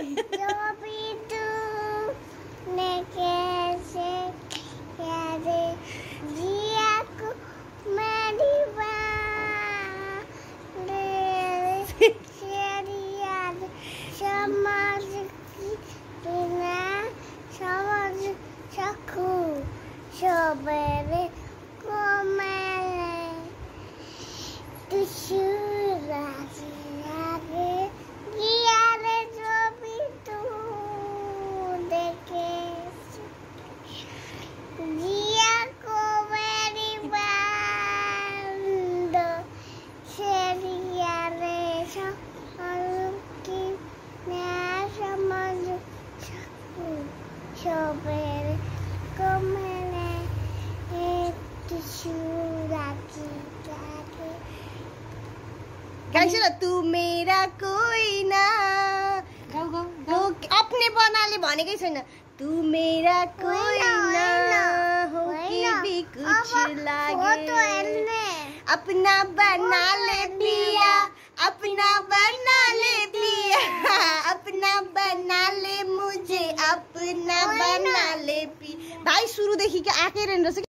जो भी तूने कैसे याद जिया को मेरी याद समझ की बिना समझ सकूं सवेरे को मैंने तुझे गाइस तू मेरा कोई ना अपने बनाले भनेकै छैन तू मेरा कोई ना हो के भी कुछ लागे अपना बना ले पिया अपना बना ले पिया अपना बना ले मुझे अपना बना ले पिया भाइ सुरुदेखि के आकै रहेछ